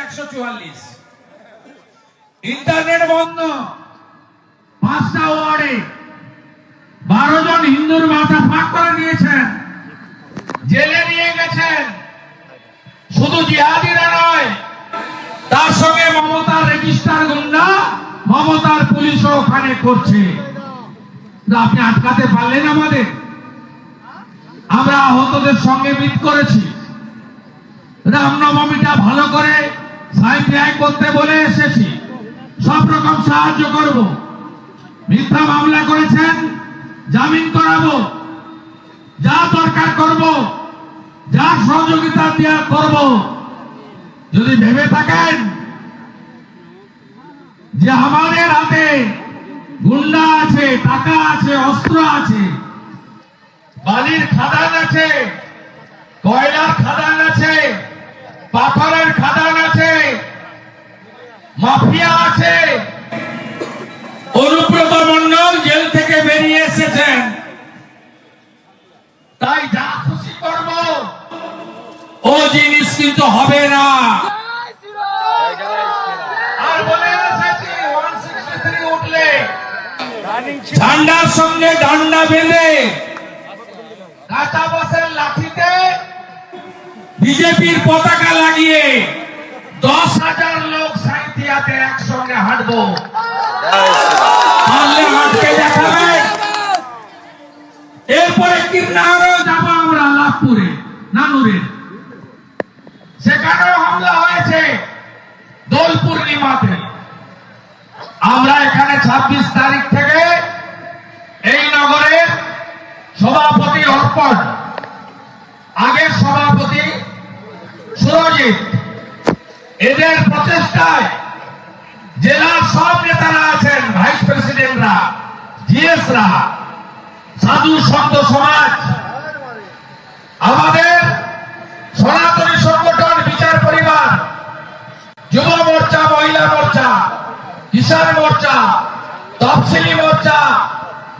144। Internet বন্ধ। 5টা ওয়ার্ডে 12 জন হিন্দুর মাথা ফাঁক করে দিয়েছেন, জেলে নিয়ে গেছেন। শুধু জিহাদিরা নয়, তার সঙ্গে মমতার রেজিস্টার গুন্ডা, মমতার পুলিশও ওখানে করছে। আপনি আটকাতে পারলেন আমাদের? আমরা আহতদের সঙ্গে মিট করেছি। রামনবমীটা ভালো করে সাইন করতে বলে এসেছি, সব রকম সাহায্য করব। মিথ্যা মামলা করেছেন, জামিন করাবো, যা দরকার করব, যা সহযোগিতা দেওয়া করব। যদি ভেবে থাকেন যে আমাদের হাতে গুন্ডা আছে, টাকা আছে, অস্ত্র আছে, বালির খাদান আছে, কয়লার খাদান আছে, পাথরের খাদান আছে, মাফিয়া আছে। অনুব্রত মণ্ডল জেল থেকে বেরিয়ে এসেছেন, তাই যা খুশি করব, ও জিনিস কিন্তু হবে না। আর বলে এসেছি 163 উঠলে ঝান্ডার সঙ্গে ডান্ডা বেঁধে কাঁচা বাসের লাঠিতে বিজেপির পতাকা লাগিয়ে 10,000 লোক সাঁইথিয়াতে একসঙ্গে হাঁটবো। পারলে হাঁটকে দেখাবেন। এরপরে কিরনারেও যাবো আমরা, লাভপুরে, নানুরে, সেখানেও হামলা হয়েছে দোল পূর্ণিমাতে। আমরা এখানে 26 তারিখ থেকে এই নগরের সভাপতি অর্পণ, আগের সভাপতি সুরজিৎ, এদের প্রচেষ্টায় জেলার সব নেতারা আছেন, ভাইস প্রেসিডেন্টরা, জিএসরা, সাধু সন্ত সমাজ, আমাদের সনাতনী সংগঠন বিচার পরিবার, যুব মোর্চা, মহিলা মোর্চা, কিষাণ মোর্চা, তফসিলি মোর্চা,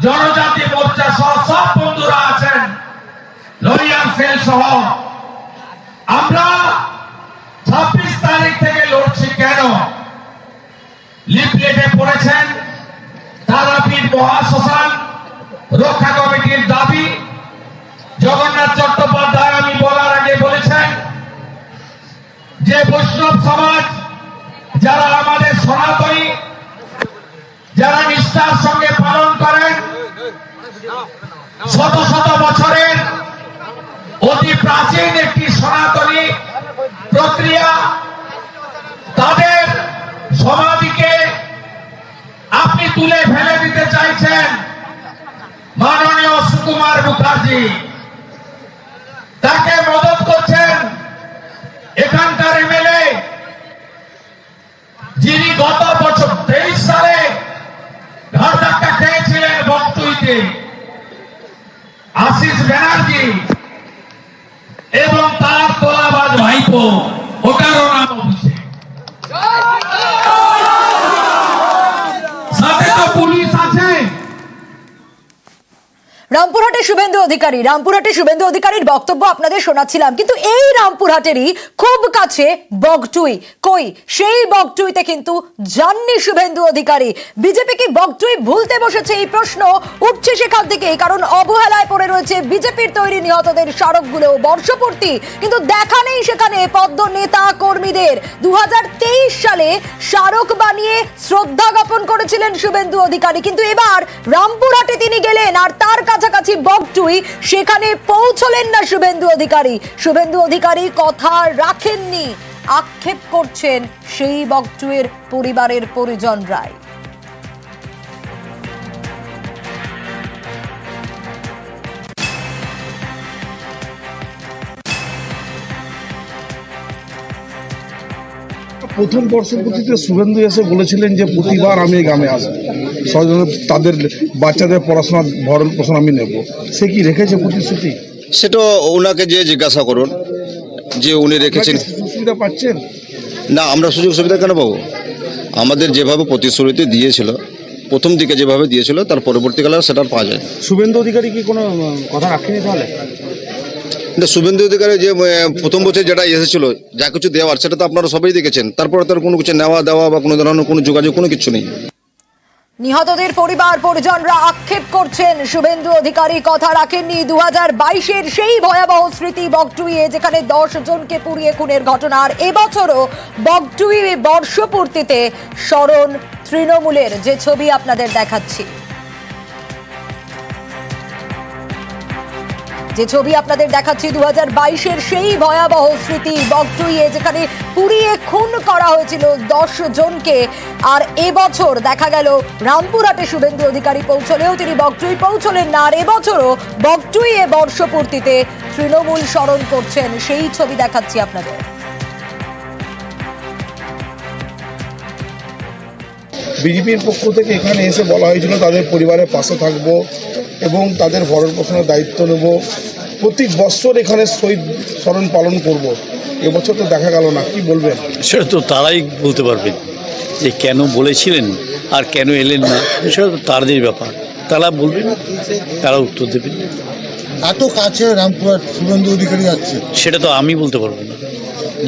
জনজাতি মোর্চা সহ সব বন্ধুরা আছেন, লরিয়ার সেল সহ। আমরা 26 তারিখ থেকে লড়ছি। কেন? লিফলেটে পড়েছেন তারাপীঠ মহাশ্মশান রক্ষা কমিটির দাবি। জগন্নাথ চট্টোপাধ্যায় আমি বলার আগে বলেছেন যে বৈষ্ণব সমাজ, যারা আমাদের সনাতনী, যারা নিষ্ঠার সঙ্গে পালন করেন শত শত বছরের অতি প্রাচীন একটি সনাতনী প্রক্রিয়া, তাদের সমাধিকে আপনি তুলে ফেলে দিতে চাইছেন। মাননীয় সুকুমার মুখার্জি তাকে মদত করছেন এখানকার এমএলএ, যিনি গত বছর 23 সালে ঘর ধাক্কা খেয়েছিলেন বক্তুইতে, আশিস ব্যানার্জি, এবং তার তোলাবাজ ভাইপো, ওটারও নাম অভিষেক। সাথে তো পুলিশ আছে। রামপুরহাটে শুভেন্দু অধিকারীর বক্তব্য আপনাদের শোনাচ্ছিলাম, কিন্তু এই রামপুরহাটেরই খুব কাছে বগটুই। কই সেই বগটুইতে কিন্তু যাননি শুভেন্দু অধিকারী। বিজেপি কি বগটুই ভুলতে বসেছে, এই প্রশ্ন উঠছে সেখান থেকে, কারণ অবহেলায় পড়ে রয়েছে বিজেপির তৈরি নিহতদের স্মারকগুলো, বর্ষপূর্তি, কিন্তু দেখা নেই সেখানে পদ্ম নেতা কর্মীদের। 2023 সালে স্মারক বানিয়ে শ্রদ্ধা জ্ঞাপন করেছিলেন শুভেন্দু অধিকারী, কিন্তু এবার রামপুরহাটে তিনি গেলেন আর তার কাছাকাছি বগটুই, সেখানে পৌঁছলেন না শুভেন্দু অধিকারী কথা রাখেননি, আক্ষেপ করছেন সেই বগটুইয়ের পরিবারের পরিজনরাই। প্রথম বর্ষপূর্তিতে শুভেন্দু এসে বলেছিলেন যে প্রতিবার আমি গ্রামে আসবো, তাদের বাচ্চাদের পড়াশোনার ভরণ পোষণ আমি নেব। সে কি রেখেছে প্রতিশ্রুতি? সেটা ওনাকে যে জিজ্ঞাসা করুন যে উনি রেখেছেন। সুবিধা পাচ্ছেন না, আমরা সুযোগ সুবিধা কেন পাবো? আমাদের যেভাবে প্রতিশ্রুতি দিয়েছিল, প্রথম দিকে যেভাবে দিয়েছিল, তার পরবর্তীকালে সেটা পাওয়া যায়। শুভেন্দু অধিকারী কি কোনো কথা রাখেনি তাহলে? এটা শুভেন্দু অধিকারী যে প্রথম বছর যেটা এসেছিল যা কিছু দেওয়ার সেটা তো আপনারা সবাই দেখেছেন, তারপরে তার কোনো কিছু নেওয়া দেওয়া বা কোনো ধরনের কোনো যোগাযোগ কোনো কিছু নেই। নিহতদের পরিবার পরিজনরা আক্ষেপ করছেন শুভেন্দু অধিকারী কথা রাখেননি 2022-এর সেই ভয়াবহ স্মৃতি বগটুইয়ে যেখানে 10 জনকে পুড়িয়ে খুনের ঘটনার এবছরও বগটুই বর্ষপূর্তিতে স্মরণ তৃণমূলের, যে ছবি আপনাদের দেখাচ্ছি, যে ছবি আপনাদের দেখাচ্ছি 2022-এর সেই ভয়াবহ স্মৃতি বগটুইয়ে যেখানে পুড়িয়ে খুন করা হয়েছিল 10 জনকে। আর এবছর দেখা গেল রামপুরহাটে শুভেন্দু অধিকারী পৌঁছলেও তিনি বগটুই পৌঁছলেন না। আর এবছরও বগটুইয়ে বর্ষপূর্তিতে তৃণমূল স্মরণ করছেন, সেই ছবি দেখাচ্ছি আপনাদের। বিজেপির পক্ষ থেকে এখানে এসে বলা হয়েছিল তাদের পরিবারের পাশে থাকবো এবং তাদের ভরণ পোষণের দায়িত্ব নেব, প্রতি বছর এখানে শহীদ স্মরণ পালন করব। এবছর তো দেখা গেল না, কি বলবেন? সেটা তো তারাই বলতে পারবেন যে কেন বলেছিলেন আর কেন এলেন না, সেটা তো তাদের ব্যাপার, তারা বলবেন, তারা উত্তর দেবেন। এত কাছে রামপুরহাট শুভেন্দু অধিকারী যাচ্ছে, সেটা তো আমি বলতে পারবো না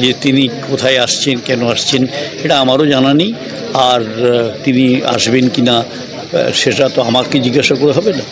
যে তিনি কোথায় আসছেন, কেন আসছেন, এটা আমারও জানা নেই। আর তিনি আসবেন কি না সেটা তো আমাকে জিজ্ঞাসা করে হবে না।